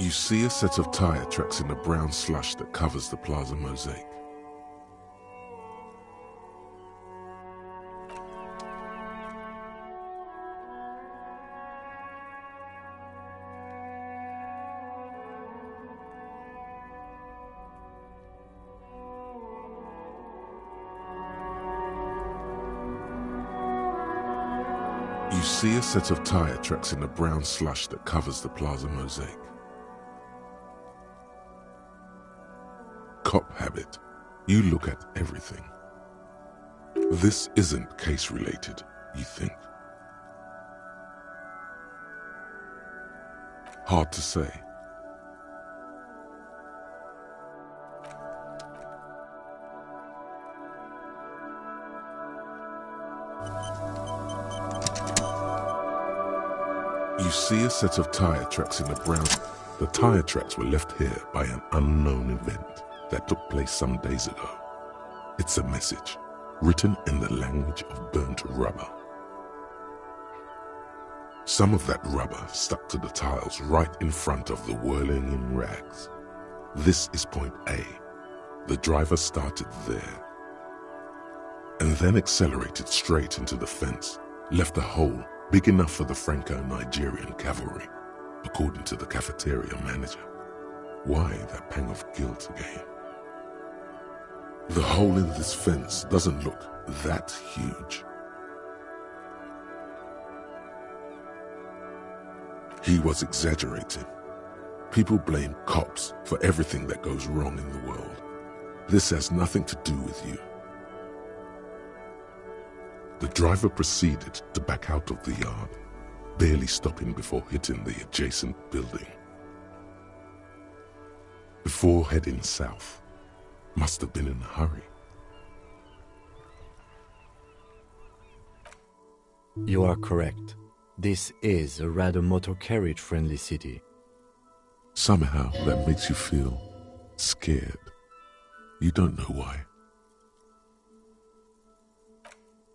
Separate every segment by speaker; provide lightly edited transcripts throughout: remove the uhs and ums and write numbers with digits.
Speaker 1: You see a set of tire tracks in the brown slush that covers the plaza mosaic. You see a set of tire tracks in the brown slush that covers the plaza mosaic. Cop habit. You look at everything. This isn't case-related, you think. Hard to say. You see a set of tire tracks in the brown. The tire tracks were left here by an unknown event that took place some days ago. It's a message, written in the language of burnt rubber. Some of that rubber stuck to the tiles right in front of the whirling in rags. This is point A. The driver started there and then accelerated straight into the fence, left a hole big enough for the Franco-Nigerian cavalry, according to the cafeteria manager. Why that pang of guilt again? The hole in this fence doesn't look that huge. He was exaggerating. People blame cops for everything that goes wrong in the world. This has nothing to do with you. The driver proceeded to back out of the yard, barely stopping before hitting the adjacent building. Before heading south, must have been in a hurry.
Speaker 2: You are correct. This is a rather motor carriage-friendly city.
Speaker 1: Somehow that makes you feel scared. You don't know why.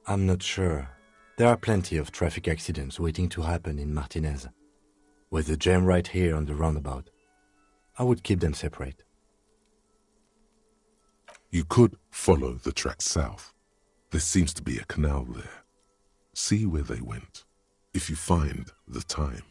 Speaker 2: I'm not sure. There are plenty of traffic accidents waiting to happen in Martinez. With the jam right here on the roundabout, I would keep them separate.
Speaker 1: You could follow the track south. There seems to be a canal there. See where they went, if you find the time.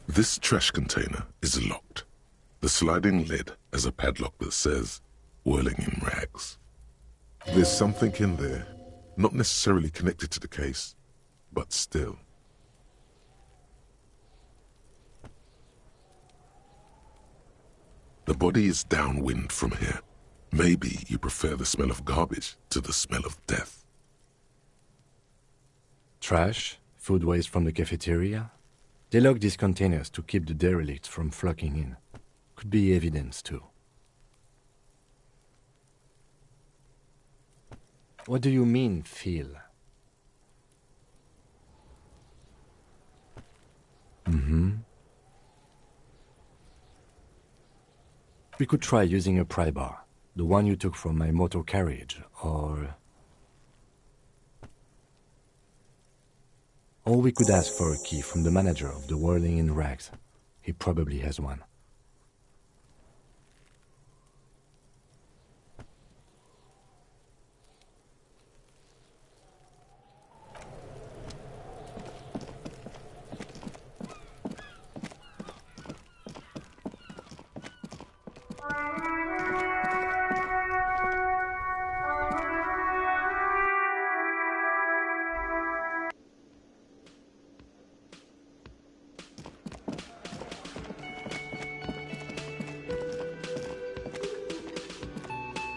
Speaker 1: This trash container is locked. The sliding lid has a padlock that says, "Whirling in rags." There's something in there, not necessarily connected to the case, but still. The body is downwind from here. Maybe you prefer the smell of garbage to the smell of death.
Speaker 2: Trash, food waste from the cafeteria. They lock these containers to keep the derelicts from flocking in. Could be evidence too. What do you mean, feel? We could try using a pry bar, the one you took from my motor carriage, or we could ask for a key from the manager of the Whirling in Rags. He probably has one.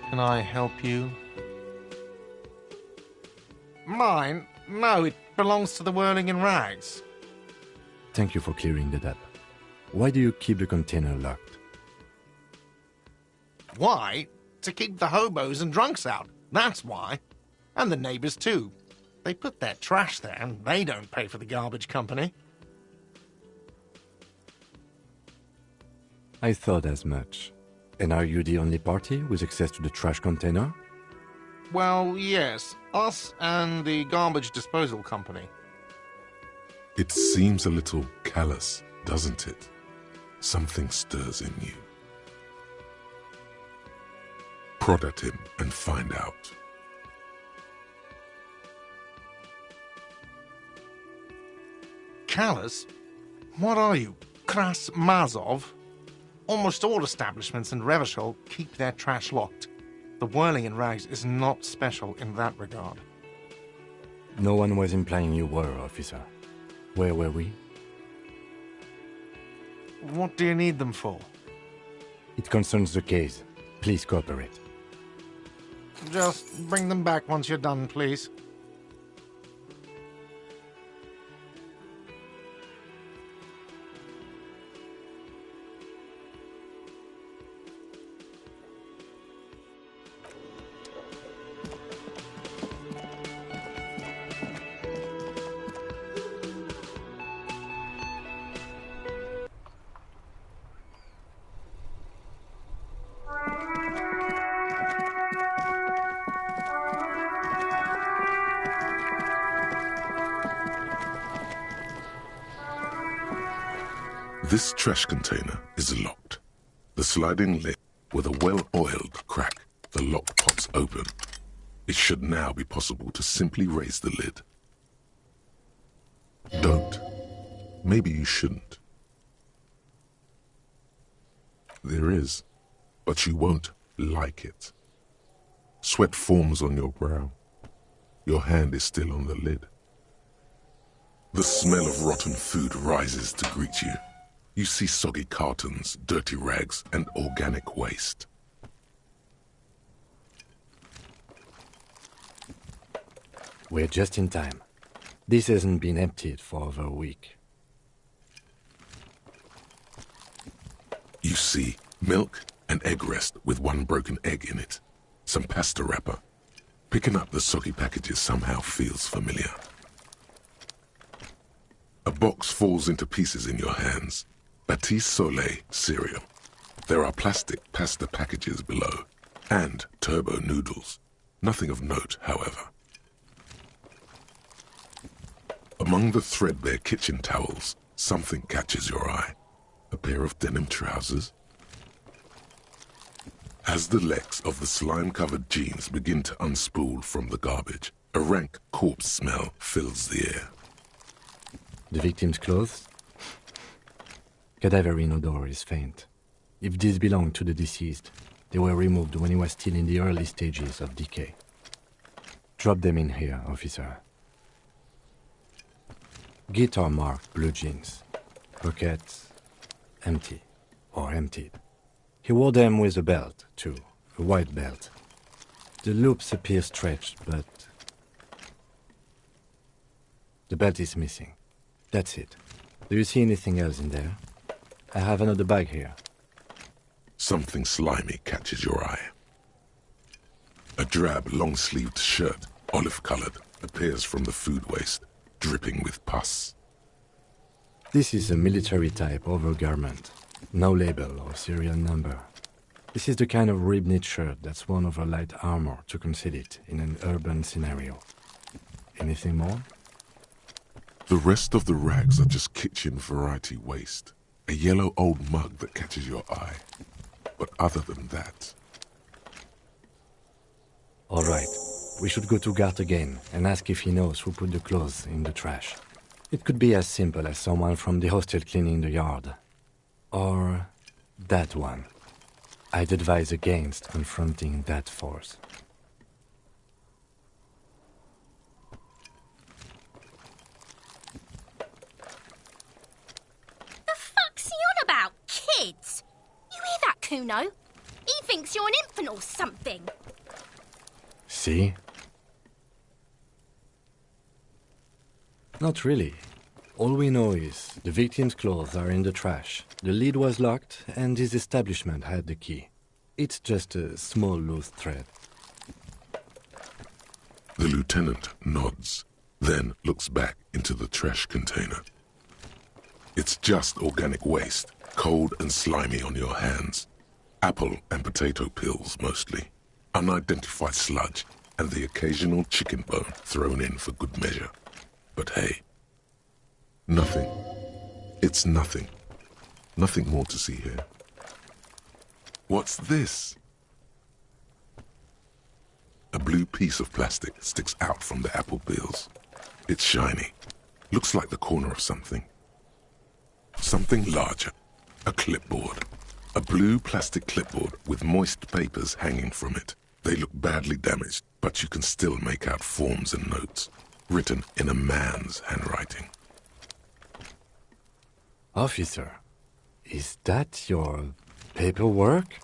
Speaker 3: Can I help you? Mine? No, it belongs to the Whirling in Rags.
Speaker 2: Thank you for clearing that up. Why do you keep the container locked?
Speaker 3: Why? To keep the hobos and drunks out. That's why. And the neighbours too. They put their trash there and they don't pay for the garbage company.
Speaker 2: I thought as much. And are you the only party with access to the trash container?
Speaker 3: Well, yes. Us and the garbage disposal company.
Speaker 1: It seems a little callous, doesn't it? Something stirs in you. Prod at him and find out.
Speaker 3: Callous? What are you, Kras Mazov? Almost all establishments in Revachol keep their trash locked. The whirling in rags is not special in that regard.
Speaker 2: No one was implying you were, officer. Where were we?
Speaker 3: What do you need them for?
Speaker 2: It concerns the case. Please cooperate.
Speaker 3: Just bring them back once you're done, please.
Speaker 1: This trash container is locked. The sliding lid, with a well-oiled crack, the lock pops open. It should now be possible to simply raise the lid. Don't. Maybe you shouldn't. There is, but you won't like it. Sweat forms on your brow. Your hand is still on the lid. The smell of rotten food rises to greet you. You see soggy cartons, dirty rags, and organic waste.
Speaker 2: We're just in time. This hasn't been emptied for over a week.
Speaker 1: You see milk and egg rest with one broken egg in it. Some pasta wrapper. Picking up the soggy packages somehow feels familiar. A box falls into pieces in your hands. Batiste Soleil cereal. There are plastic pasta packages below, and turbo noodles. Nothing of note, however. Among the threadbare kitchen towels, something catches your eye. A pair of denim trousers. As the legs of the slime-covered jeans begin to unspool from the garbage, a rank corpse smell fills the air.
Speaker 2: The victim's clothes? Cadaverine odor is faint. If these belong to the deceased, they were removed when he was still in the early stages of decay. Drop them in here, officer. Guitar-marked blue jeans. Pockets empty or emptied. He wore them with a belt, too. A white belt. The loops appear stretched, but the belt is missing. That's it. Do you see anything else in there? I have another bag here.
Speaker 1: Something slimy catches your eye. A drab, long-sleeved shirt, olive-colored, appears from the food waste, dripping with pus.
Speaker 2: This is a military-type overgarment. No label or serial number. This is the kind of rib-knit shirt that's worn over light armor to conceal it in an urban scenario. Anything more?
Speaker 1: The rest of the rags are just kitchen variety waste. A yellow old mug that catches your eye. But other than that...
Speaker 2: All right. We should go to Gart again and ask if he knows who put the clothes in the trash. It could be as simple as someone from the hostel cleaning the yard. Or that one. I'd advise against confronting that force.
Speaker 4: Kids! You hear that, Kuno? He thinks you're an infant or something.
Speaker 2: See? Not really. All we know is the victim's clothes are in the trash. The lid was locked and his establishment had the key. It's just a small loose thread.
Speaker 1: The lieutenant nods, then looks back into the trash container. It's just organic waste, cold and slimy on your hands. Apple and potato peels, mostly. Unidentified sludge, and the occasional chicken bone thrown in for good measure. But hey, nothing. It's nothing. Nothing more to see here. What's this? A blue piece of plastic sticks out from the apple peels. It's shiny. Looks like the corner of something. Something larger. A clipboard. A blue plastic clipboard with moist papers hanging from it. They look badly damaged, but you can still make out forms and notes, written in a man's handwriting.
Speaker 2: Officer, is that your paperwork?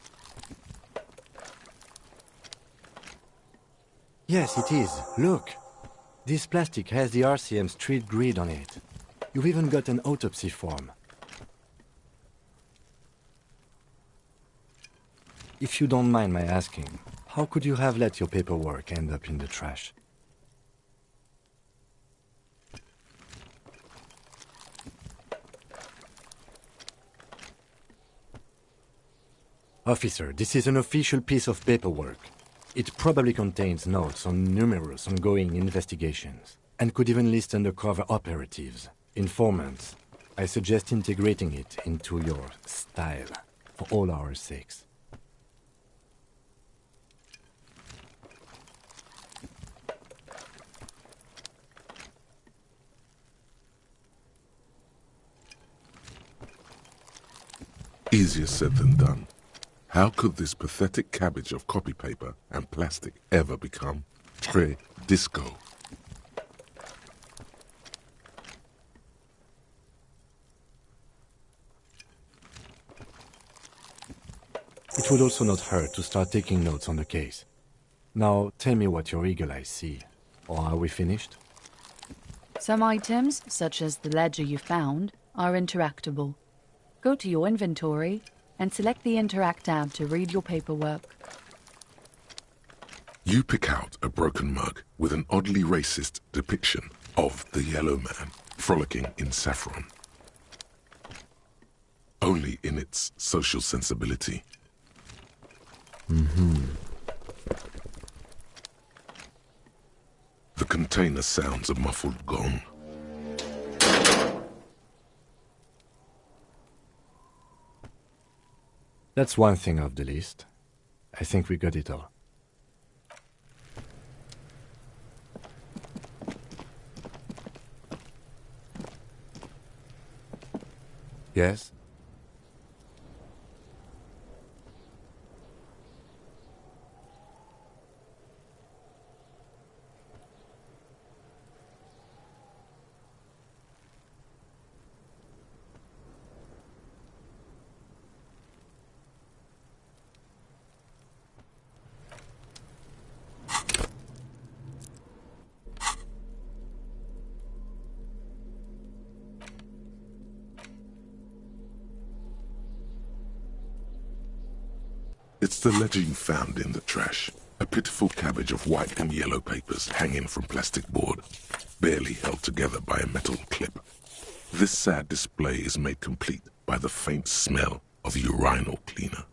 Speaker 2: Yes, it is. Look. This plastic has the RCM street grid on it. You've even got an autopsy form. If you don't mind my asking, how could you have let your paperwork end up in the trash? Officer, this is an official piece of paperwork. It probably contains notes on numerous ongoing investigations, and could even list undercover operatives, informants. I suggest integrating it into your style, for all our sakes.
Speaker 1: Easier said than done. How could this pathetic cabbage of copy paper and plastic ever become très disco?
Speaker 2: It would also not hurt to start taking notes on the case. Now, tell me what your eagle eyes see. Or are we finished?
Speaker 5: Some items, such as the ledger you found, are interactable. Go to your inventory and select the Interact tab to read your paperwork.
Speaker 1: You pick out a broken mug with an oddly racist depiction of the yellow man frolicking in saffron. Only in its social sensibility. The container sounds a muffled gong.
Speaker 2: That's one thing off the list. I think we got it all. Yes?
Speaker 1: It's the ledger you found in the trash. A pitiful cabbage of white and yellow papers hanging from plastic board, barely held together by a metal clip. This sad display is made complete by the faint smell of urinal cleaner.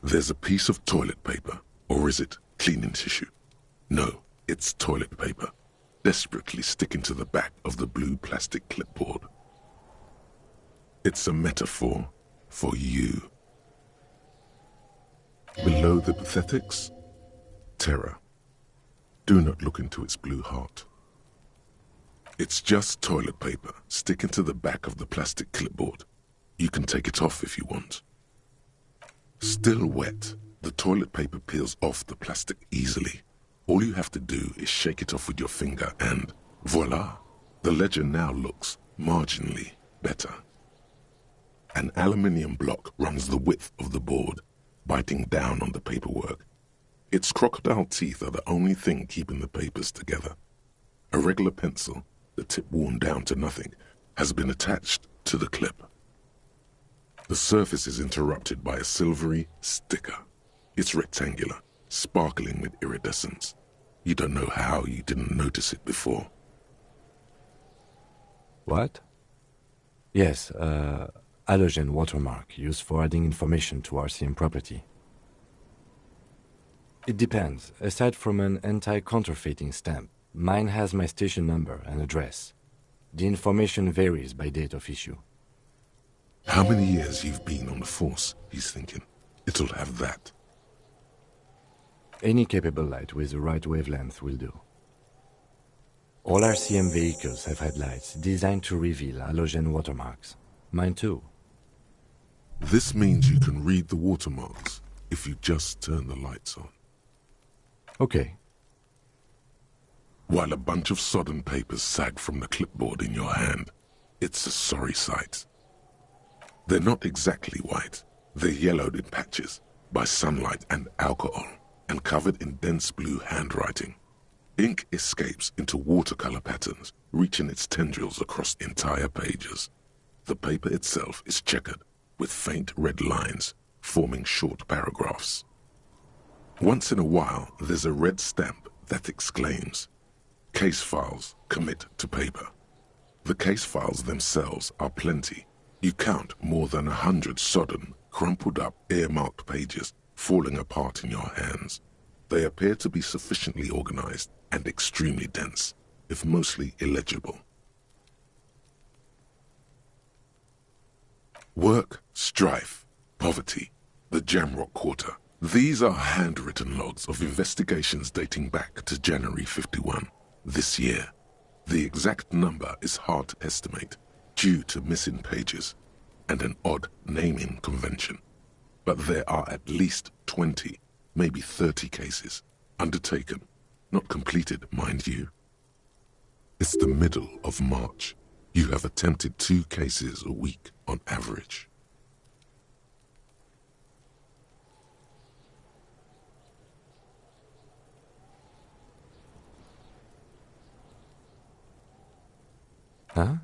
Speaker 1: There's a piece of toilet paper, or is it cleaning tissue? No, it's toilet paper, desperately sticking to the back of the blue plastic clipboard. It's a metaphor for you. Below the pathetics, terror. Do not look into its blue heart. It's just toilet paper sticking to the back of the plastic clipboard. You can take it off if you want. Still wet, the toilet paper peels off the plastic easily. All you have to do is shake it off with your finger and voila! The ledger now looks marginally better. An aluminium block runs the width of the board, biting down on the paperwork. Its crocodile teeth are the only thing keeping the papers together. A regular pencil, the tip worn down to nothing, has been attached to the clip. The surface is interrupted by a silvery sticker. It's rectangular, sparkling with iridescence. You don't know how you didn't notice it before.
Speaker 2: What? Yes, halogen watermark used for adding information to RCM property. It depends. Aside from an anti-counterfeiting stamp, mine has my station number and address. The information varies by date of issue.
Speaker 1: How many years you've been on the force, he's thinking. It'll have that.
Speaker 2: Any capable light with the right wavelength will do. All RCM vehicles have headlights designed to reveal halogen watermarks. Mine too.
Speaker 1: This means you can read the watermarks if you just turn the lights on.
Speaker 2: Okay.
Speaker 1: While a bunch of sodden papers sag from the clipboard in your hand, it's a sorry sight. They're not exactly white. They're yellowed in patches by sunlight and alcohol, and covered in dense blue handwriting. Ink escapes into watercolor patterns, reaching its tendrils across entire pages. The paper itself is checkered, with faint red lines, forming short paragraphs. Once in a while, there's a red stamp that exclaims, "Case files, commit to paper." The case files themselves are plenty. You count more than 100 sodden, crumpled up, earmarked pages falling apart in your hands. They appear to be sufficiently organized and extremely dense, if mostly illegible. Work, strife, poverty, the Jamrock Quarter. These are handwritten logs of investigations dating back to January 51, this year. The exact number is hard to estimate due to missing pages and an odd naming convention. But there are at least 20, maybe 30 cases undertaken, not completed, mind you. It's the middle of March. You have attempted 2 cases a week on average.
Speaker 2: Huh?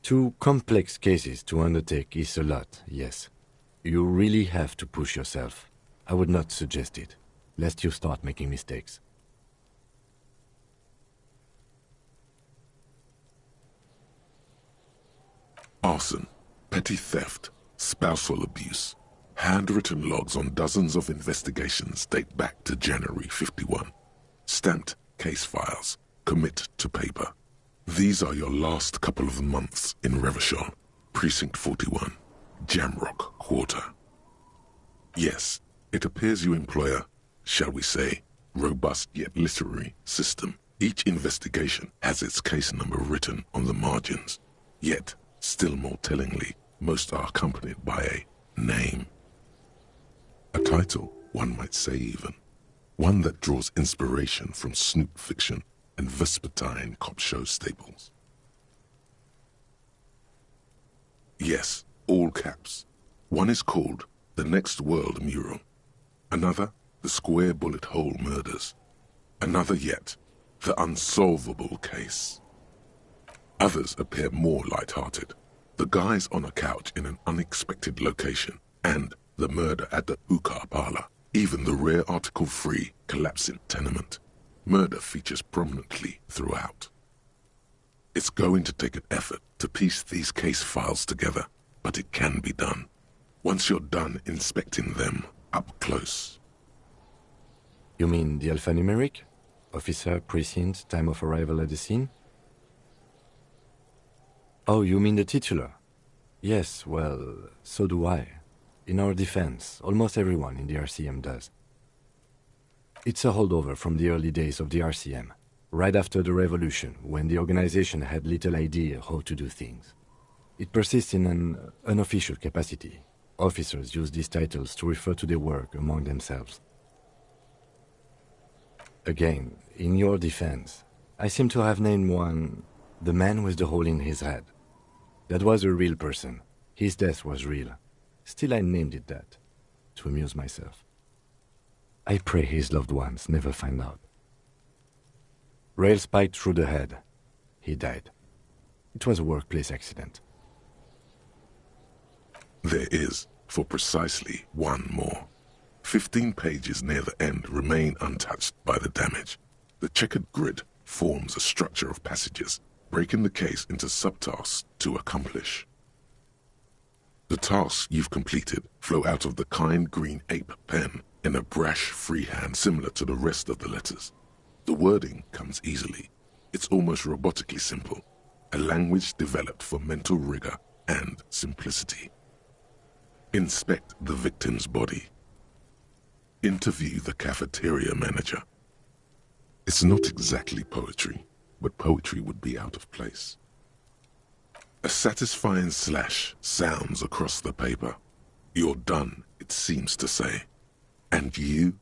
Speaker 2: 2 complex cases to undertake is a lot, yes. You really have to push yourself. I would not suggest it, lest you start making mistakes.
Speaker 1: Arson, petty theft, spousal abuse. Handwritten logs on dozens of investigations date back to January 51. Stamped case files, commit to paper. These are your last couple of months in Revachol, Precinct 41, Jamrock Quarter. Yes, it appears you employ a, shall we say, robust yet literary system. Each investigation has its case number written on the margins. Yet, still more tellingly, most are accompanied by a name. A title, one might say even. One that draws inspiration from snoop fiction and vespertine cop show staples. Yes, all caps. One is called The Next World Mural. Another, The Square Bullet Hole Murders. Another yet, The Unsolvable Case. Others appear more light-hearted. The guys on a couch in an unexpected location, and the murder at the hookah parlor. Even the rare article-free collapsing tenement. Murder features prominently throughout. It's going to take an effort to piece these case files together, but it can be done. Once you're done inspecting them up close.
Speaker 2: You mean the alphanumeric? Officer, precinct, time of arrival at the scene? Oh, you mean the titular? Yes, well, so do I. In our defense, almost everyone in the RCM does. It's a holdover from the early days of the RCM, right after the revolution, when the organization had little idea how to do things. It persists in an unofficial capacity. Officers use these titles to refer to their work among themselves. Again, in your defense, I seem to have named one the man with the hole in his head. That was a real person. His death was real. Still, I named it that, to amuse myself. I pray his loved ones never find out. Rail spiked through the head. He died. It was a workplace accident.
Speaker 1: There is, for precisely one more. 15 pages near the end remain untouched by the damage. The checkered grid forms a structure of passages, breaking the case into subtasks to accomplish. The tasks you've completed flow out of the kind green ape pen in a brash freehand similar to the rest of the letters. The wording comes easily. It's almost robotically simple, a language developed for mental rigor and simplicity. Inspect the victim's body. Interview the cafeteria manager. It's not exactly poetry, but poetry would be out of place. A satisfying slash sounds across the paper. You're done, it seems to say. And you,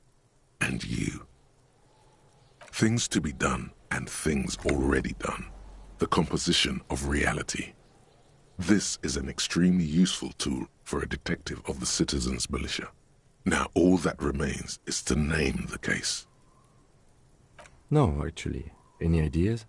Speaker 1: and you. Things to be done and things already done. The composition of reality. This is an extremely useful tool for a detective of the citizens' militia. Now all that remains is to name the case.
Speaker 2: No, actually. Any ideas?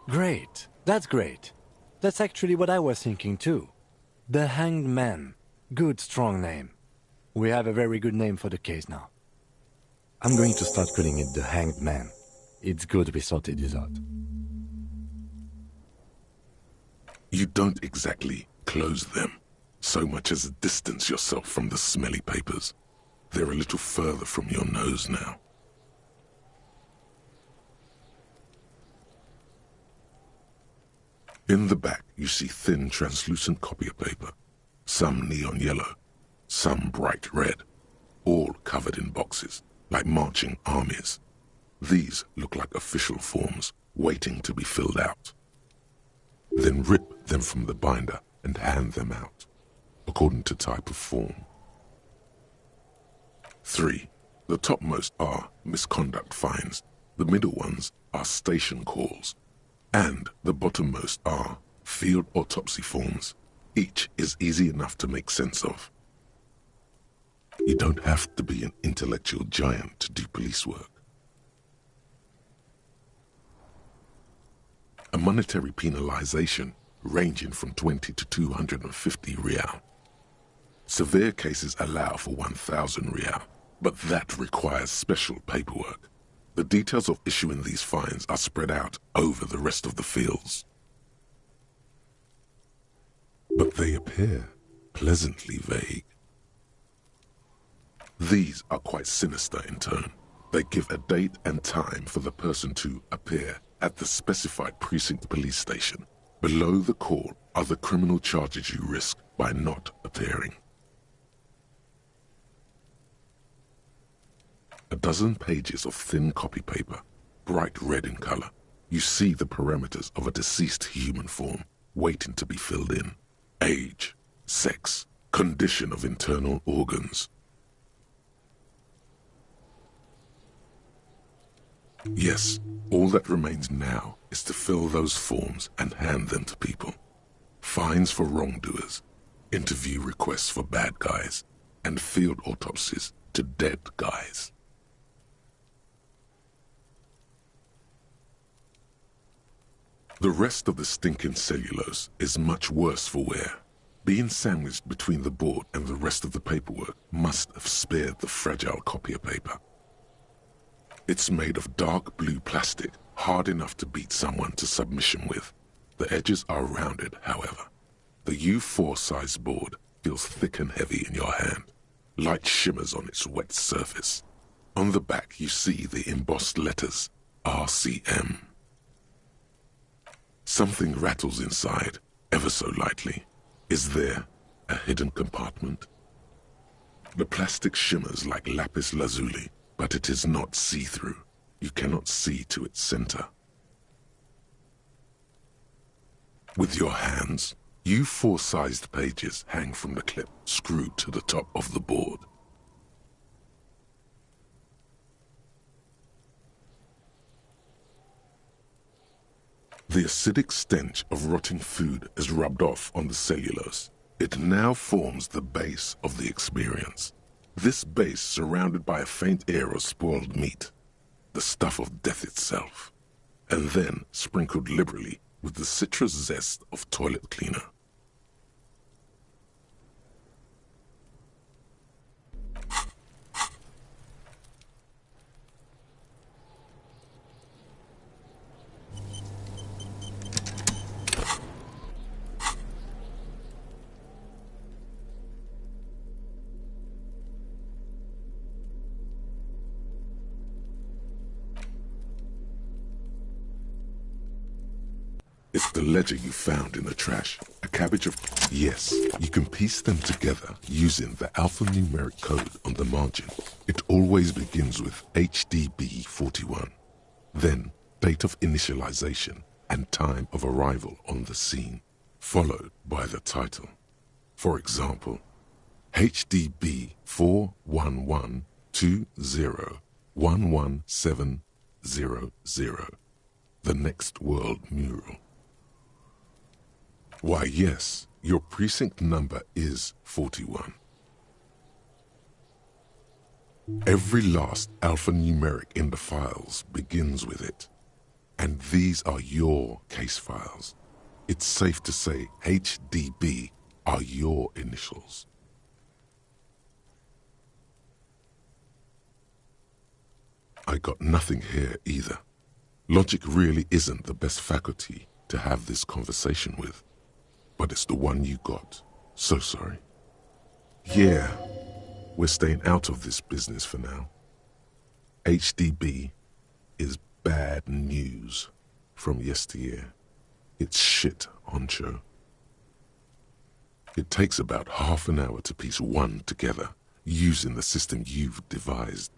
Speaker 2: Great. That's great. That's actually what I was thinking too. The Hanged Man. Good, strong name. We have a very good name for the case now. I'm going to start calling it the Hanged Man. It's good we sorted this out.
Speaker 1: You don't exactly close them, so much as distance yourself from the smelly papers. They're a little further from your nose now. In the back, you see thin, translucent copier paper. Some neon yellow, some bright red, all covered in boxes, like marching armies. These look like official forms, waiting to be filled out. Then rip them from the binder and hand them out, according to type of form. 3. The topmost are misconduct fines, the middle ones are station calls, and the bottommost are field autopsy forms. Each is easy enough to make sense of. You don't have to be an intellectual giant to do police work. A monetary penalization ranging from 20 to 250 real. Severe cases allow for 1,000 real, but that requires special paperwork. The details of issuing these fines are spread out over the rest of the fields. But they appear pleasantly vague. These are quite sinister in tone. They give a date and time for the person to appear at the specified precinct police station. Below the call are the criminal charges you risk by not appearing. A dozen pages of thin copy paper, bright red in color. You see the parameters of a deceased human form waiting to be filled in. Age, sex, condition of internal organs. Yes, all that remains now is to fill those forms and hand them to people. Fines for wrongdoers, interview requests for bad guys, and field autopsies to dead guys. The rest of the stinking cellulose is much worse for wear. Being sandwiched between the board and the rest of the paperwork must have spared the fragile copier paper. It's made of dark blue plastic, hard enough to beat someone to submission with. The edges are rounded, however. The U4 size board feels thick and heavy in your hand. Light shimmers on its wet surface. On the back you see the embossed letters, RCM. Something rattles inside, ever so lightly. Is there a hidden compartment? The plastic shimmers like lapis lazuli, but it is not see-through. You cannot see to its center. With your hands, U4-sized pages hang from the clip screwed to the top of the board. The acidic stench of rotting food is rubbed off on the cellulose. It now forms the base of the experience. This base surrounded by a faint air of spoiled meat, the stuff of death itself, and then sprinkled liberally with the citrus zest of toilet cleaner. It's the ledger you found in the trash. A cabbage of... Yes, you can piece them together using the alphanumeric code on the margin. It always begins with HDB41. Then, date of initialization and time of arrival on the scene, followed by the title. For example, HDB 41120111700, the Next World Mural. Why, yes, your precinct number is 41. Every last alphanumeric in the files begins with it. And these are your case files. It's safe to say HDB are your initials. I got nothing here either. Logic really isn't the best faculty to have this conversation with. But it's the one you got. So sorry. Yeah, we're staying out of this business for now. HDB is bad news from yesteryear. It's shit, honcho. It takes about half an hour to piece one together using the system you've devised.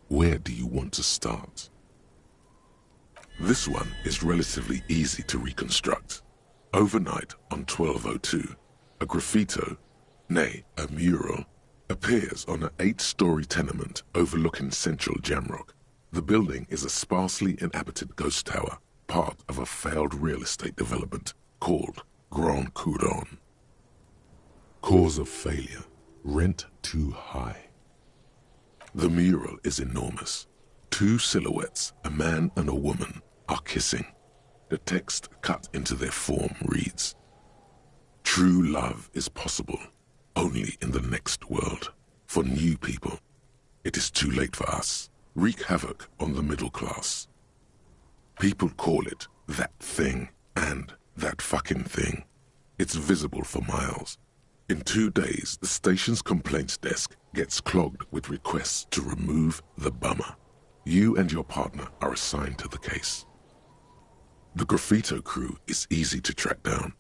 Speaker 1: Where do you want to start? This one is relatively easy to reconstruct. Overnight on 1202, a graffito, nay, a mural, appears on an 8-story tenement overlooking central Jamrock. The building is a sparsely inhabited ghost tower, part of a failed real estate development called Grand Couronne. Cause of failure, rent too high. The mural is enormous. 2 silhouettes, a man and a woman, are kissing. The text cut into their form reads, "True love is possible only in the next world. For new people, it is too late for us. Wreak havoc on the middle class." People call it that thing and that fucking thing. It's visible for miles. In 2 days, the station's complaints desk gets clogged with requests to remove the bummer. You and your partner are assigned to the case. The graffito crew is easy to track down.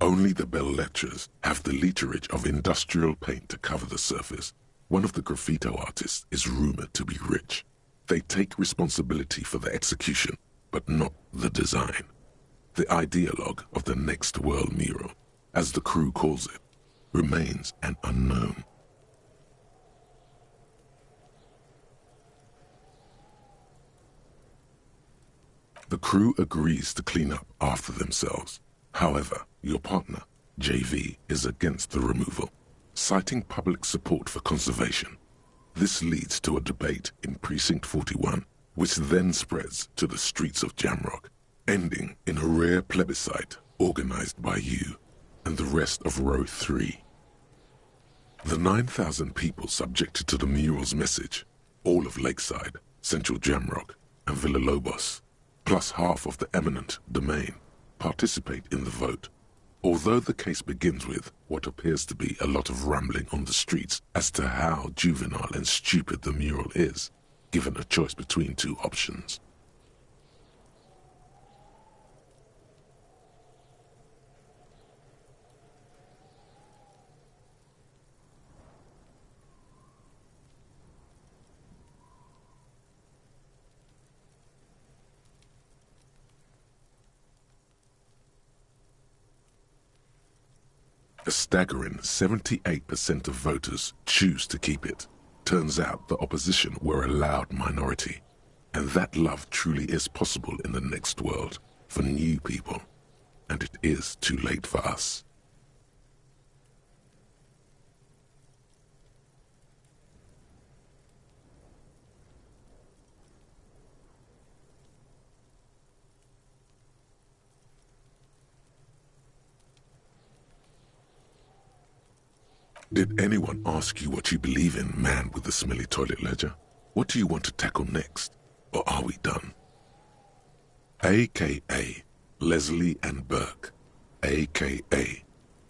Speaker 1: Only the bell lectures have the literage of industrial paint to cover the surface. One of the graffito artists is rumored to be rich. They take responsibility for the execution, but not the design. The ideologue of the Next World Mural, as the crew calls it, remains an unknown. The crew agrees to clean up after themselves. However, your partner, JV, is against the removal, citing public support for conservation. This leads to a debate in Precinct 41, which then spreads to the streets of Jamrock, ending in a rare plebiscite organized by you and the rest of Row 3. The 9,000 people subjected to the mural's message, all of Lakeside, Central Jamrock, and Villalobos, plus half of the eminent domain, participate in the vote. Although the case begins with what appears to be a lot of rambling on the streets as to how juvenile and stupid the mural is, given a choice between 2 options. A staggering 78% of voters choose to keep it. Turns out the opposition were a loud minority, and that love truly is possible in the next world for new people, and it is too late for us. Did anyone ask you what you believe in, man with the smelly toilet ledger? What do you want to tackle next? Or are we done? AKA Leslie and Burke, AKA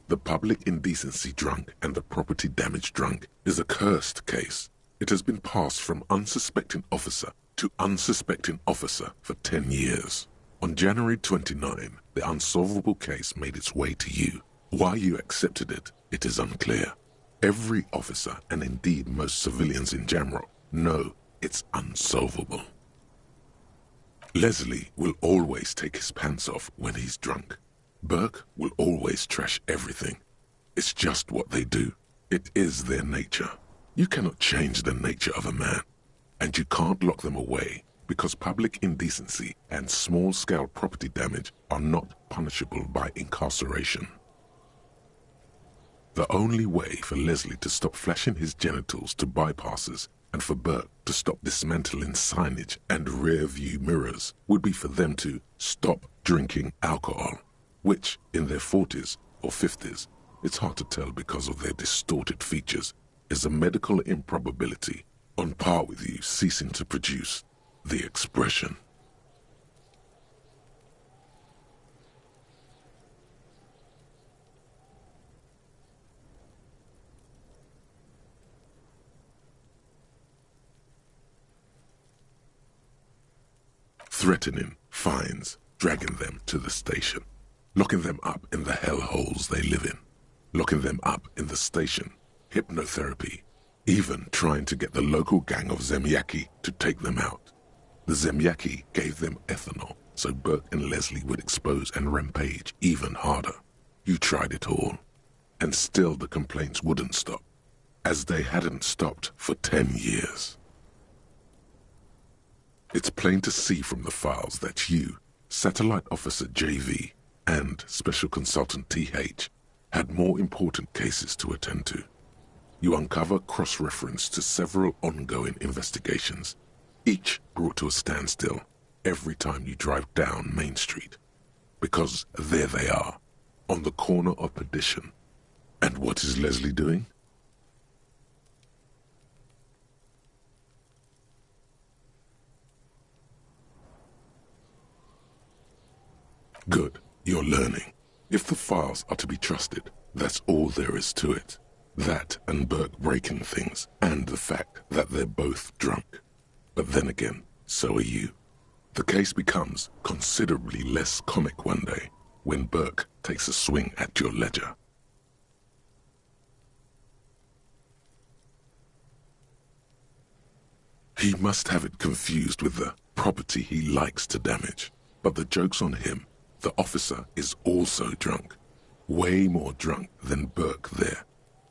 Speaker 1: the public indecency drunk and the property damage drunk, is a cursed case. It has been passed from unsuspecting officer to unsuspecting officer for 10 years. On January 29, the unsolvable case made its way to you. Why you accepted it, it is unclear. Every officer, and indeed most civilians in general, know it's unsolvable. Leslie will always take his pants off when he's drunk. Burke will always trash everything. It's just what they do. It is their nature. You cannot change the nature of a man, and you can't lock them away because public indecency and small-scale property damage are not punishable by incarceration. The only way for Leslie to stop flashing his genitals to bypassers and for Burke to stop dismantling signage and rear-view mirrors would be for them to stop drinking alcohol, which, in their 40s or 50s, it's hard to tell because of their distorted features, is a medical improbability on par with you ceasing to produce the expression. Threatening fines, dragging them to the station, locking them up in the hellholes they live in, locking them up in the station, hypnotherapy, even trying to get the local gang of Zemyaki to take them out. The Zemyaki gave them ethanol so Burke and Leslie would expose and rampage even harder. You tried it all, and still the complaints wouldn't stop, as they hadn't stopped for 10 years. It's plain to see from the files that you, Satellite Officer JV, and Special Consultant TH had more important cases to attend to. You uncover cross-reference to several ongoing investigations, each brought to a standstill every time you drive down Main Street. Because there they are, on the corner of perdition. And what is Leslie doing? Good, you're learning. If the files are to be trusted, that's all there is to it. That and Burke breaking things, and the fact that they're both drunk. But then again, so are you. The case becomes considerably less comic one day when Burke takes a swing at your ledger. He must have it confused with the property he likes to damage. But the joke's on him. The officer is also drunk. Way more drunk than Burke there.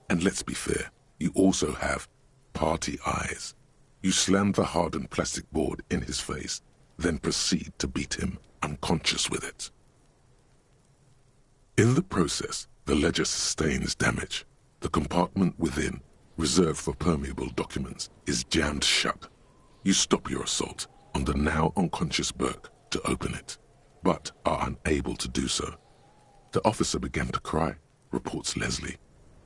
Speaker 1: And let's be fair, you also have party eyes. You slam the hardened plastic board in his face, then proceed to beat him unconscious with it. In the process, the ledger sustains damage. The compartment within, reserved for permeable documents, is jammed shut. You stop your assault on the now unconscious Burke to open it, but are unable to do so. The officer began to cry, reports Leslie,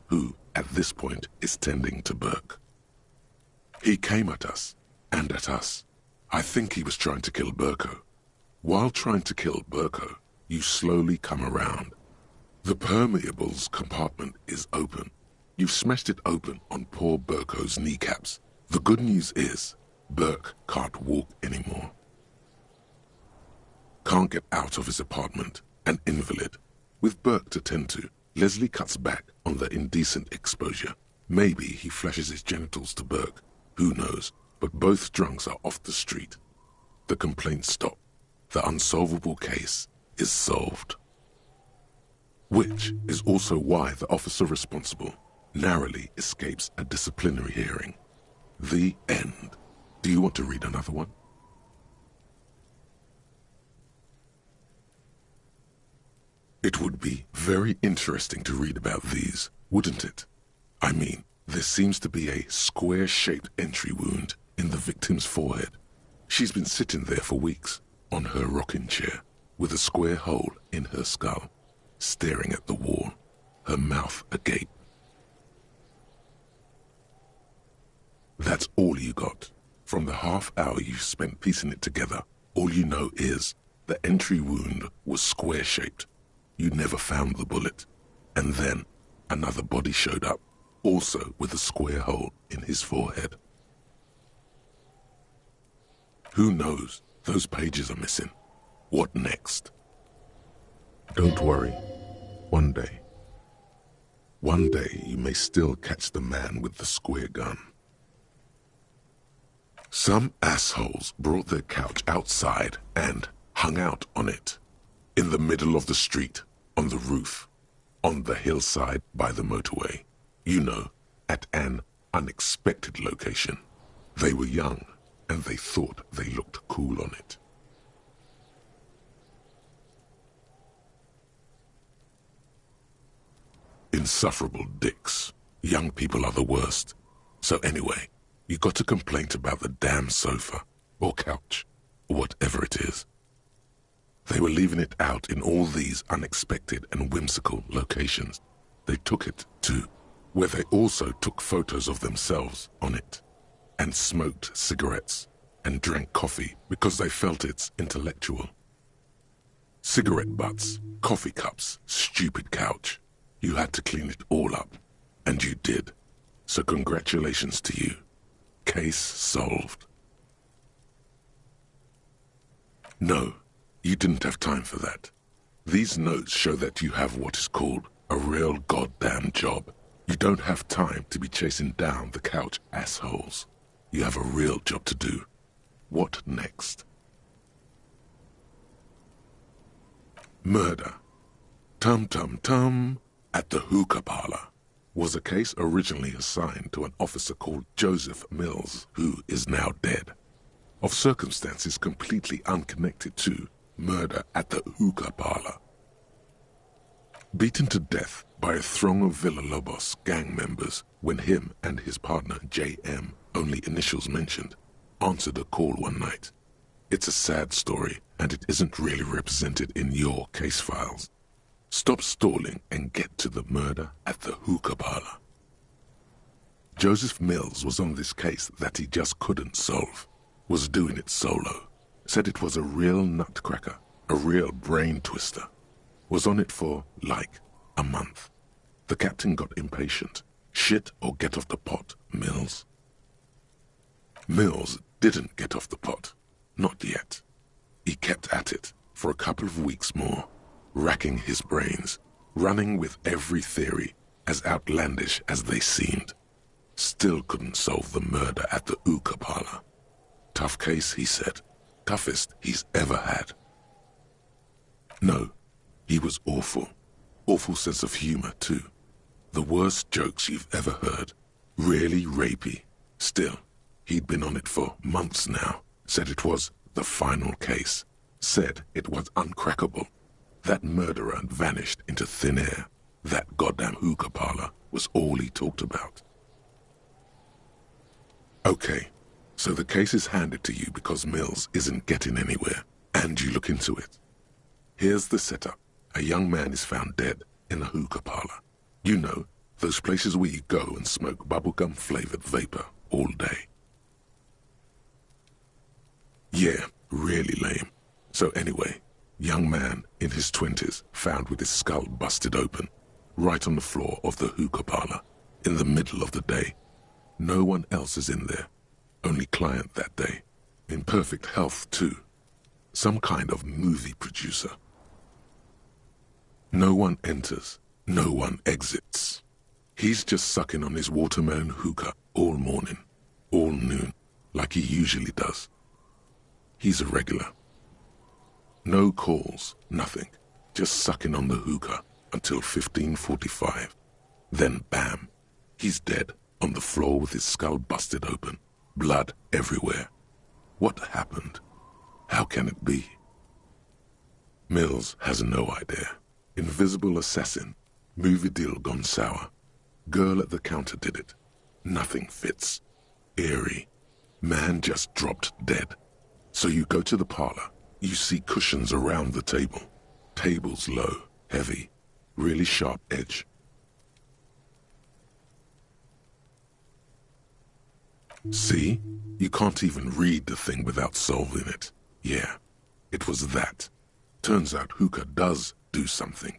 Speaker 1: who, at this point, is tending to Burke. He came at us, and at us. I think he was trying to kill Burko. While trying to kill Burko, you slowly come around. The permeables compartment is open. You've smashed it open on poor Burko's kneecaps. The good news is, Burke can't walk anymore. Can't get out of his apartment, an invalid. With Burke to tend to, Leslie cuts back on the indecent exposure. Maybe he flashes his genitals to Burke. Who knows? But both drunks are off the street. The complaints stop. The unsolvable case is solved. Which is also why the officer responsible narrowly escapes a disciplinary hearing. The end. Do you want to read another one? It would be very interesting to read about these, wouldn't it? I mean, there seems to be a square-shaped entry wound in the victim's forehead. She's been sitting there for weeks, on her rocking chair, with a square hole in her skull, staring at the wall, her mouth agape. That's all you got. From the half hour you spent piecing it together, all you know is the entry wound was square-shaped. You never found the bullet. And then another body showed up, also with a square hole in his forehead. Who knows? Those pages are missing. What next? Don't worry. One day you may still catch the man with the square gun. Some assholes brought their couch outside and hung out on it. In the middle of the street, on the roof, on the hillside by the motorway. You know, at an unexpected location. They were young, and they thought they looked cool on it. Insufferable dicks. Young people are the worst. So anyway, you got a complaint about the damn sofa, or couch, or whatever it is. They were leaving it out in all these unexpected and whimsical locations. They took it to where they also took photos of themselves on it, and smoked cigarettes, and drank coffee because they felt it's intellectual. Cigarette butts, coffee cups, stupid couch. You had to clean it all up, and you did. So congratulations to you. Case solved. No, you didn't have time for that. These notes show that you have what is called a real goddamn job. You don't have time to be chasing down the couch assholes. You have a real job to do. What next? Murder. Tum-tum-tum. At the hookah parlor was a case originally assigned to an officer called Joseph Mills, who is now dead, of circumstances completely unconnected to murder at the hookah parlor. Beaten to death by a throng of Villalobos gang members when him and his partner J.M., only initials mentioned, answered a call one night. It's a sad story, and it isn't really represented in your case files. Stop stalling and get to the murder at the hookah parlor. Joseph Mills was on this case that he just couldn't solve, was doing it solo, said it was a real nutcracker, a real brain twister, was on it for, like, a month. The captain got impatient. Shit or get off the pot, Mills. Mills didn't get off the pot, not yet. He kept at it for a couple of weeks more, racking his brains, running with every theory, as outlandish as they seemed. Still couldn't solve the murder at the hookah parlor. Tough case, he said. Toughest he's ever had. No, he was awful. Awful sense of humor, too. The worst jokes you've ever heard. Really rapey. Still, he'd been on it for months now. Said it was the final case. Said it was uncrackable. That murderer vanished into thin air. That goddamn hookah parlor was all he talked about. Okay, so the case is handed to you because Mills isn't getting anywhere, and you look into it. Here's the setup. A young man is found dead in a hookah parlor. You know, those places where you go and smoke bubblegum-flavored vapor all day. Yeah, really lame. So anyway, young man in his 20s found with his skull busted open, right on the floor of the hookah parlor, in the middle of the day. No one else is in there. Only client that day. In perfect health, too. Some kind of movie producer. No one enters. No one exits. He's just sucking on his watermelon hookah all morning, all noon, like he usually does. He's a regular. No calls, nothing. Just sucking on the hookah until 15:45. Then bam, he's dead on the floor with his skull busted open, blood everywhere. What happened? How can it be? Mills has no idea. Invisible assassin, movie deal gone sour. Girl at the counter did it. Nothing fits. Eerie. Man just dropped dead. So you go to the parlor. You see cushions around the table. Tables low, heavy, really sharp edge. See? You can't even read the thing without solving it. Yeah, it was that. Turns out hookah does do something.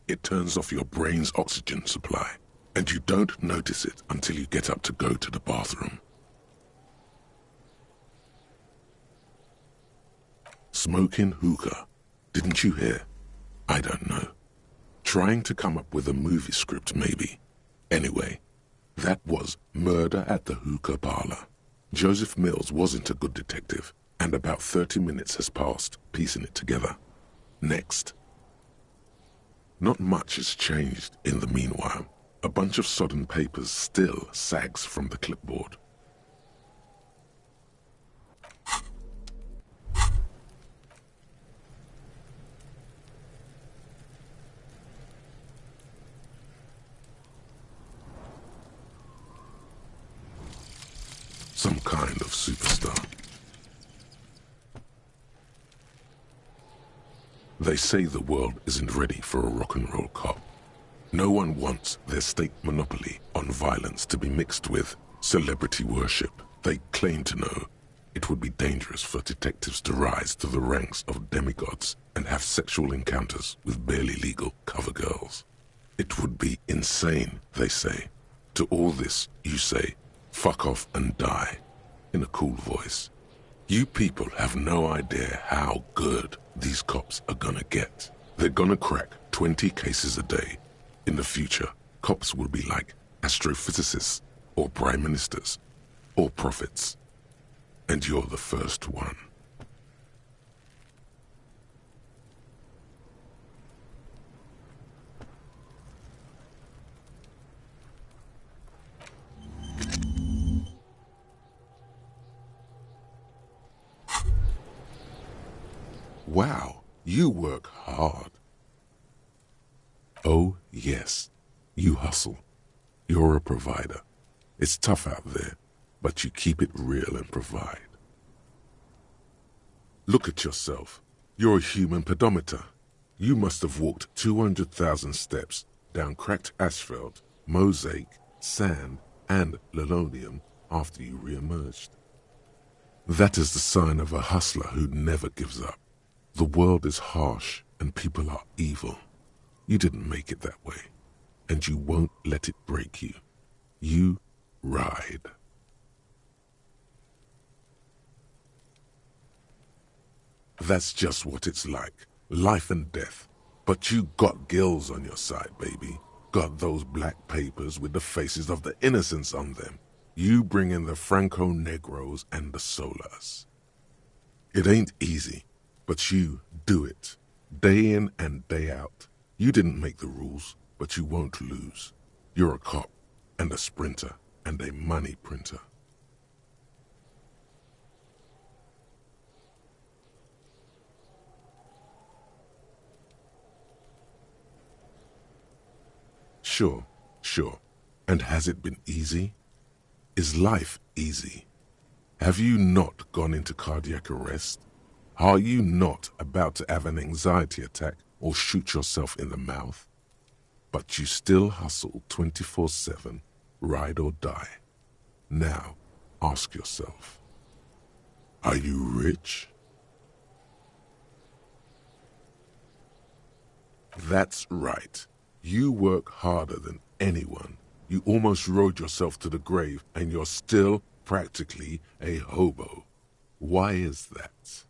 Speaker 1: It turns off your brain's oxygen supply, and you don't notice it until you get up to go to the bathroom. Smoking hookah. Didn't you hear? I don't know. Trying to come up with a movie script, maybe. Anyway, that was Murder at the Hookah Parlor. Joseph Mills wasn't a good detective, and about 30 minutes has passed, piecing it together. Next. Not much has changed in the meanwhile. A bunch of sodden papers still sags from the clipboard. Some kind of superstar. They say the world isn't ready for a rock and roll cop. No one wants their state monopoly on violence to be mixed with celebrity worship. They claim to know it would be dangerous for detectives to rise to the ranks of demigods and have sexual encounters with barely legal cover girls. It would be insane, they say. To all this, you say, "Fuck off and die," in a cool voice. You people have no idea how good these cops are gonna get. They're gonna crack 20 cases a day. In the future, cops will be like astrophysicists, or prime ministers, or prophets. And you're the first one. Wow, you work hard. Oh, yes, you hustle. You're a provider. It's tough out there, but you keep it real and provide. Look at yourself. You're a human pedometer. You must have walked 200,000 steps down cracked asphalt, mosaic, sand, and linoleum after you re-emerged. That is the sign of a hustler who never gives up. The world is harsh and people are evil. You didn't make it that way, and you won't let it break you. You ride. That's just what it's like, life and death. But you got gills on your side, baby. Got those black papers with the faces of the innocents on them. You bring in the Franco-Negros and the Solas. It ain't easy, but you do it, day in and day out. You didn't make the rules, but you won't lose. You're a cop, and a sprinter, and a money printer. Sure. And has it been easy? Is life easy? Have you not gone into cardiac arrest? Are you not about to have an anxiety attack or shoot yourself in the mouth? But you still hustle 24/7, ride or die. Now, ask yourself, are you rich? That's right. You work harder than anyone. You almost rode yourself to the grave, and you're still practically a hobo. Why is that?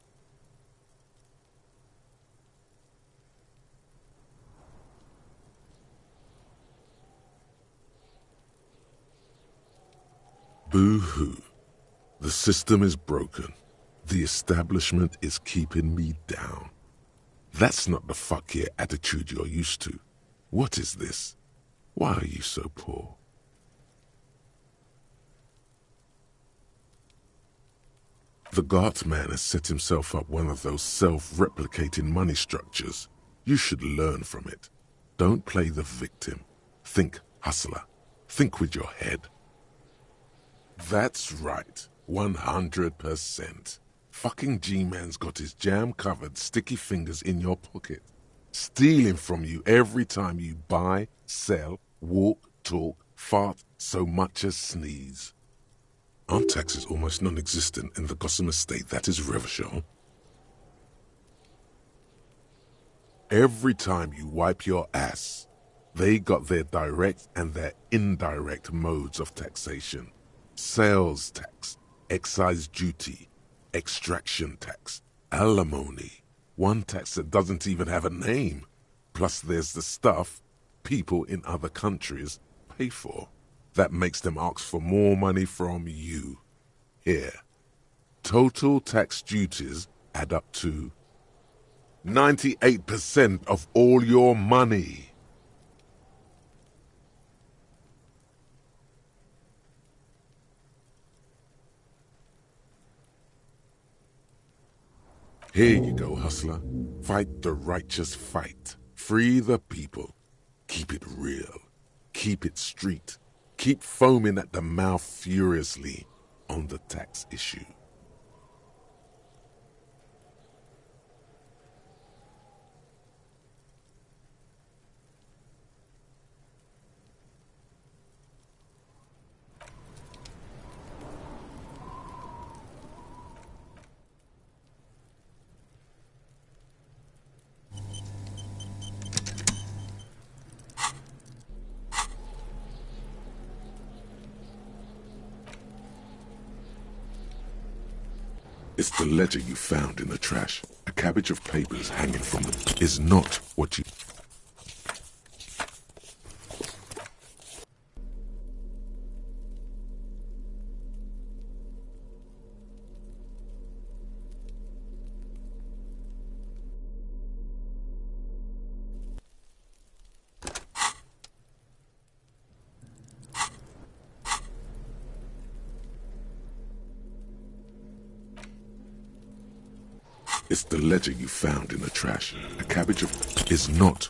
Speaker 1: Boo-hoo. The system is broken. The establishment is keeping me down. That's not the fuck yeah attitude you're used to. What is this? Why are you so poor? The Gart man has set himself up one of those self-replicating money structures. You should learn from it. Don't play the victim. Think hustler. Think with your head. That's right. 100%. Fucking G-Man's got his jam-covered sticky fingers in your pocket, stealing from you every time you buy, sell, walk, talk, fart, so much as sneeze. Aren't taxes almost non-existent in the gossamer state that is Revachol? Every time you wipe your ass, they got their direct and their indirect modes of taxation. Sales tax, excise duty, extraction tax, alimony. One tax that doesn't even have a name. Plus there's the stuff people in other countries pay for. That makes them ask for more money from you. Here. Total tax duties add up to 98% of all your money. Here you go, hustler. Fight the righteous fight. Free the people. Keep it real. Keep it street. Keep foaming at the mouth furiously on the tax issue. It's the ledger you found in the trash. A cabbage of papers hanging from the... is not what you... It's the ledger you found in the trash. A cabbage of... is not...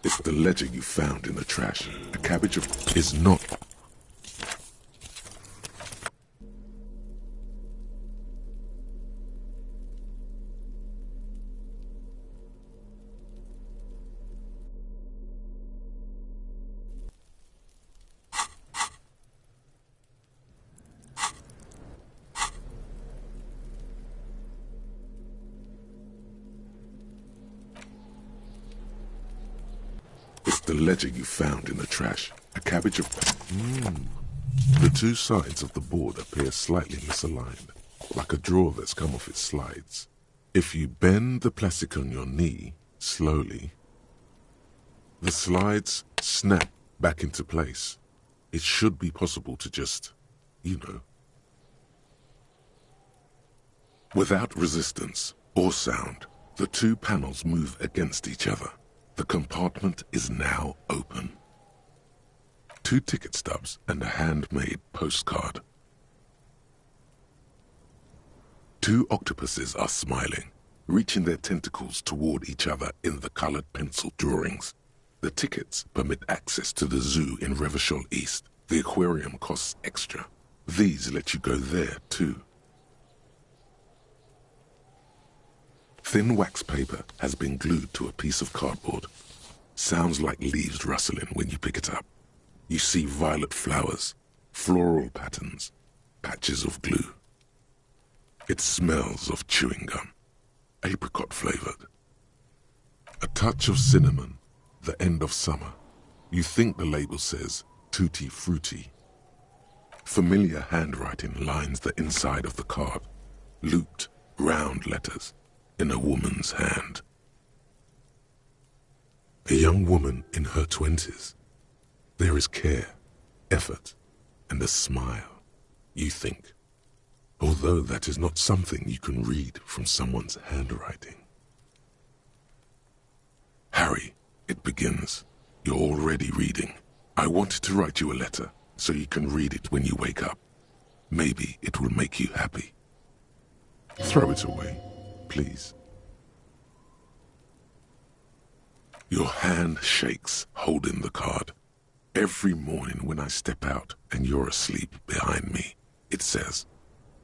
Speaker 1: It's the ledger you found in the trash. A cabbage of... is not... It's the ledger you found in the trash. A cabbage of... The two sides of the board appear slightly misaligned, like a drawer that's come off its slides. If you bend the plastic on your knee, slowly, the slides snap back into place. It should be possible to just, you know, without resistance or sound, the two panels move against each other. The compartment is now open. 2 ticket stubs and a handmade postcard. 2 octopuses are smiling, reaching their tentacles toward each other in the colored pencil drawings. The tickets permit access to the zoo in Revachol East. The aquarium costs extra. These let you go there too. Thin wax paper has been glued to a piece of cardboard. Sounds like leaves rustling when you pick it up. You see violet flowers, floral patterns, patches of glue. It smells of chewing gum, apricot flavored. A touch of cinnamon, the end of summer. You think the label says tutti frutti. Familiar handwriting lines the inside of the card, looped, round letters in a woman's hand. A young woman in her 20s. There is care, effort, and a smile, you think. Although that is not something you can read from someone's handwriting. Harry, it begins. You're already reading. I wanted to write you a letter so you can read it when you wake up. Maybe it will make you happy. Throw it away, please. Your hand shakes holding the card. Every morning when I step out and you're asleep behind me, it says,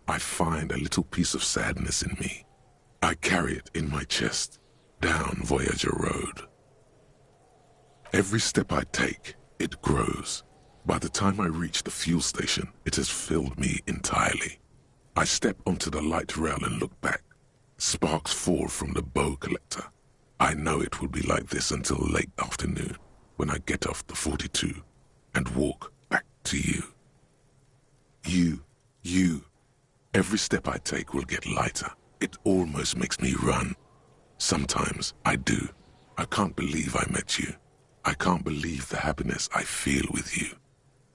Speaker 1: I find a little piece of sadness in me. I carry it in my chest, down Voyager Road. Every step I take, it grows. By the time I reach the fuel station, it has filled me entirely. I step onto the light rail and look back. Sparks fall from the bow collector. I know it will be like this until late afternoon, when I get off the 42 and walk back to you. You. Every step I take will get lighter. It almost makes me run. Sometimes I do. I can't believe I met you. I can't believe the happiness I feel with you.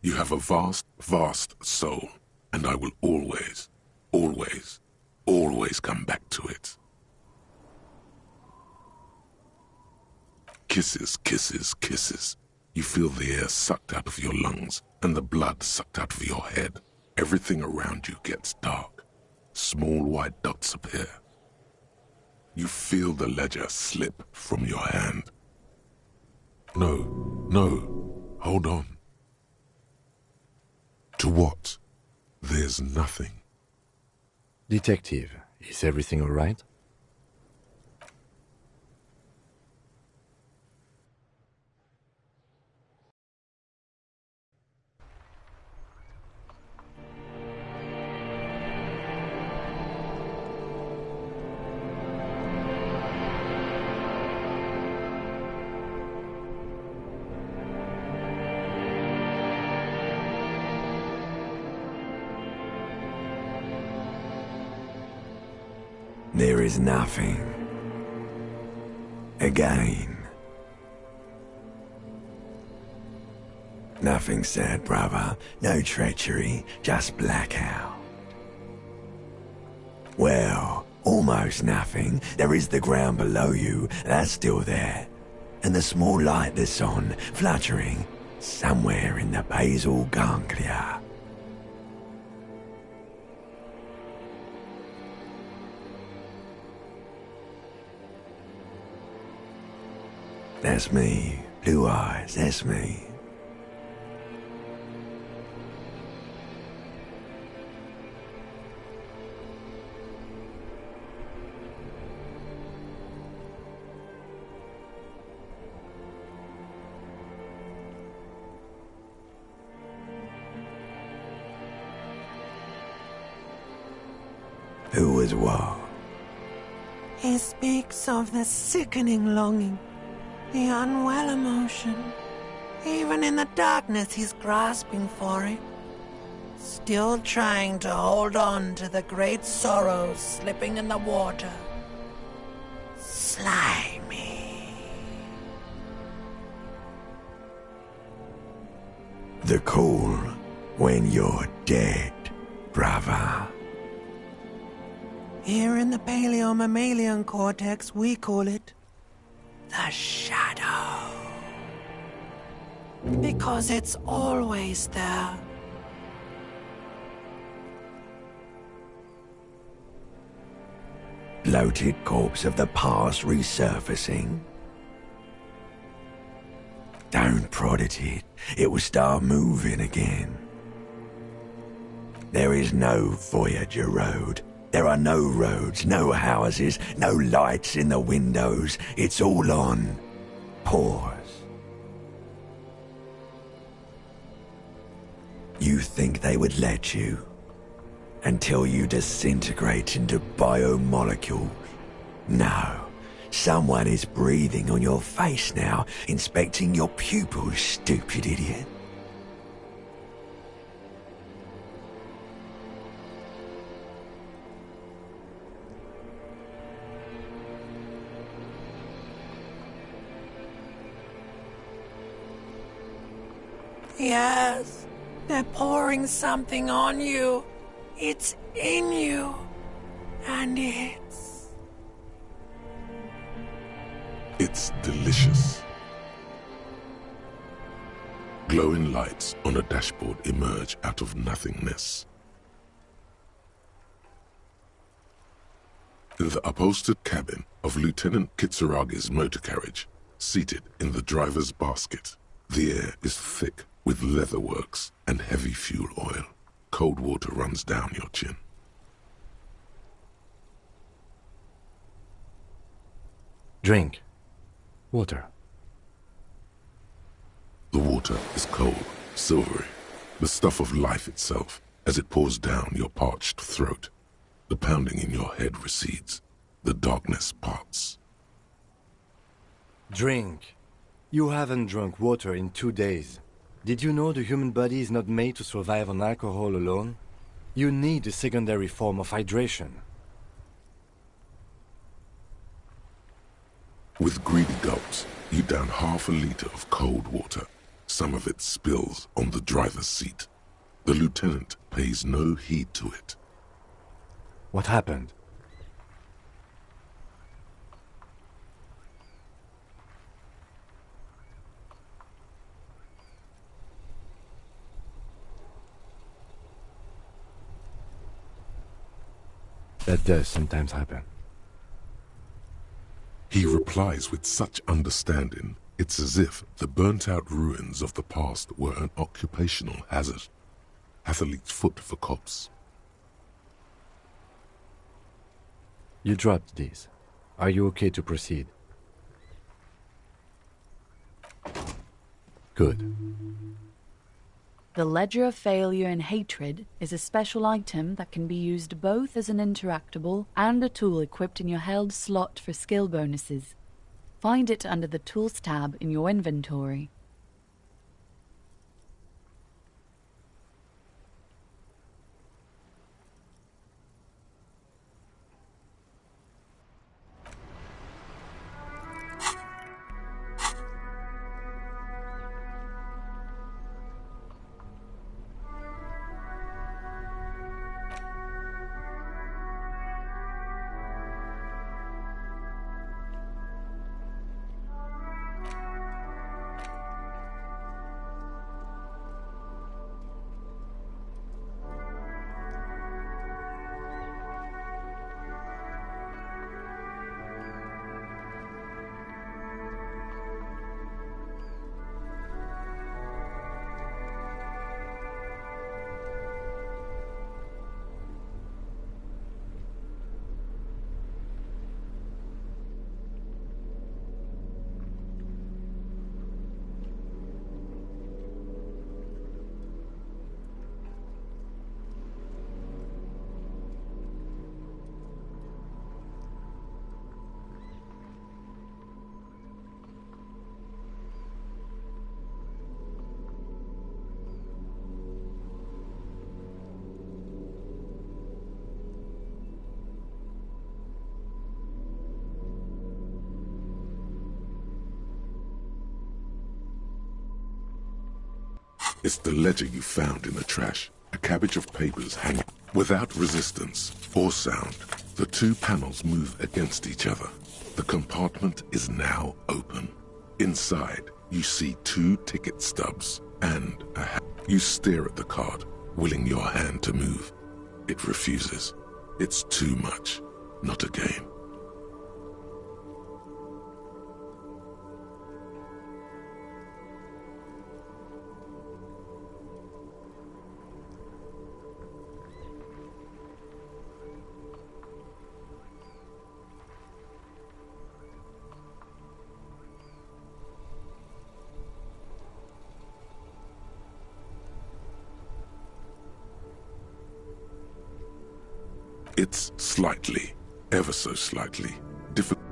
Speaker 1: You have a vast, vast soul, and I will always, always, always come back to it. Kisses, kisses, kisses. You feel the air sucked out of your lungs and the blood sucked out of your head. Everything around you gets dark. Small white dots appear. You feel the ledger slip from your hand. No, hold on. To what? There's nothing.
Speaker 2: Detective, is everything all right?
Speaker 6: There is nothing. Again. Nothing sad, brother. No treachery, just blackout. Well, almost nothing. There is the ground below you, that's still there. And the small light that's on, fluttering, somewhere in the basal ganglia. That's me. Blue eyes, that's me. Who was what?
Speaker 7: He speaks of the sickening longing, the unwell emotion. Even in the darkness, he's grasping for it. Still trying to hold on to the great sorrows slipping in the water. Slimy.
Speaker 6: The call when you're dead, brother.
Speaker 7: Here in the paleo-mammalian cortex, we call it the shadow. Because it's always there.
Speaker 6: Bloated corpse of the past resurfacing. Don't prod at it. It will start moving again. There is no Voyager Road. There are no roads, no houses, no lights in the windows. It's all on pause. You think they would let you? Until you disintegrate into biomolecules? No. Someone is breathing on your face now, inspecting your pupils, stupid idiot.
Speaker 7: Yes, they're pouring something on you. It's in you. And
Speaker 1: It's delicious. Glowing lights on a dashboard emerge out of nothingness. In the upholstered cabin of Lieutenant Kitsuragi's motor carriage, seated in the driver's basket, the air is thick with leatherworks and heavy fuel oil. Cold water runs down your chin.
Speaker 2: Drink. Water.
Speaker 1: The water is cold, silvery, the stuff of life itself as it pours down your parched throat. The pounding in your head recedes. The darkness parts.
Speaker 2: Drink. You haven't drunk water in 2 days. Did you know the human body is not made to survive on alcohol alone? You need a secondary form of hydration.
Speaker 1: With greedy gulps, you down half a liter of cold water. Some of it spills on the driver's seat. The lieutenant pays no heed to it.
Speaker 2: What happened? That does sometimes happen.
Speaker 1: He replies with such understanding, it's as if the burnt-out ruins of the past were an occupational hazard. Athlete's foot for cops.
Speaker 2: You dropped these. Are you okay to proceed? Good.
Speaker 5: The Ledger of Failure and Hatred is a special item that can be used both as an interactable and a tool equipped in your held slot for skill bonuses. Find it under the Tools tab in your inventory.
Speaker 1: It's the ledger you found in the trash. A cabbage of papers hanging. Without resistance or sound, the two panels move against each other. The compartment is now open. Inside, you see 2 ticket stubs and a hat. You stare at the card, willing your hand to move. It refuses. It's too much. Not a game. It's slightly, ever so slightly, difficult.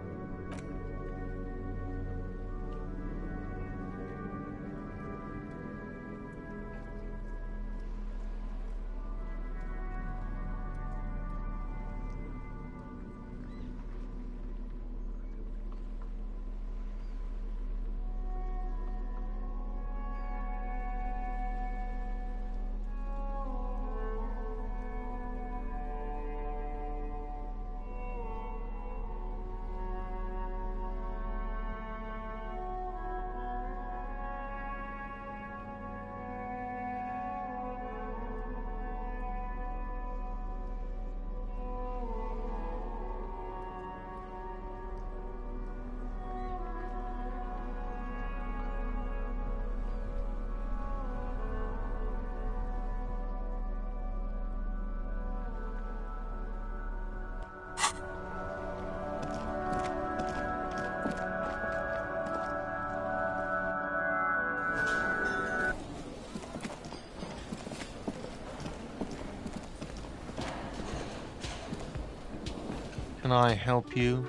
Speaker 3: Can I help you?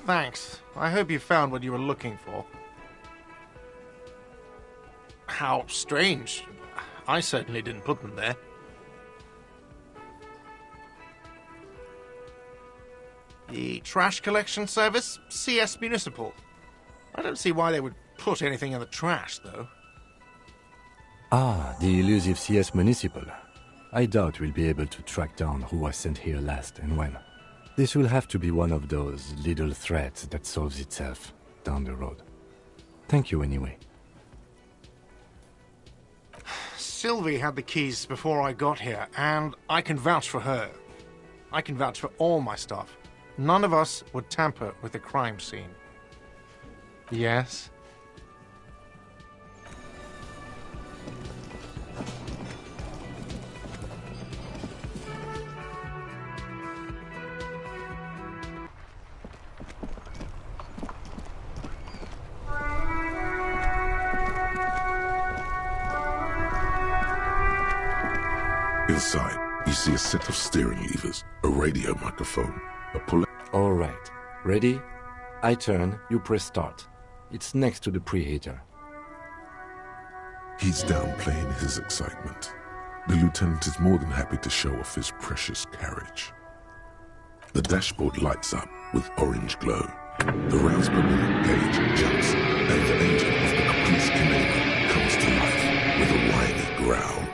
Speaker 3: Thanks. I hope you found what you were looking for. How strange. I certainly didn't put them there. The trash collection service? CS Municipal. I don't see why they would put anything in the trash, though.
Speaker 2: Ah, the elusive CS Municipal. I doubt we'll be able to track down who was sent here last and when. This will have to be one of those little threats that solves itself down the road. Thank you anyway.
Speaker 3: Sylvie had the keys before I got here, and I can vouch for her. I can vouch for all my stuff. None of us would tamper with the crime scene. Yes?
Speaker 1: Inside, you see a set of steering levers, a radio microphone, a puller.
Speaker 2: All right. Ready? I turn, you press start. It's next to the preheater.
Speaker 1: He's downplaying his excitement. The lieutenant is more than happy to show off his precious carriage. The dashboard lights up with orange glow. The rounds per minute gauge jumps, and the engine of the caprice enabler comes to life with a whiny growl.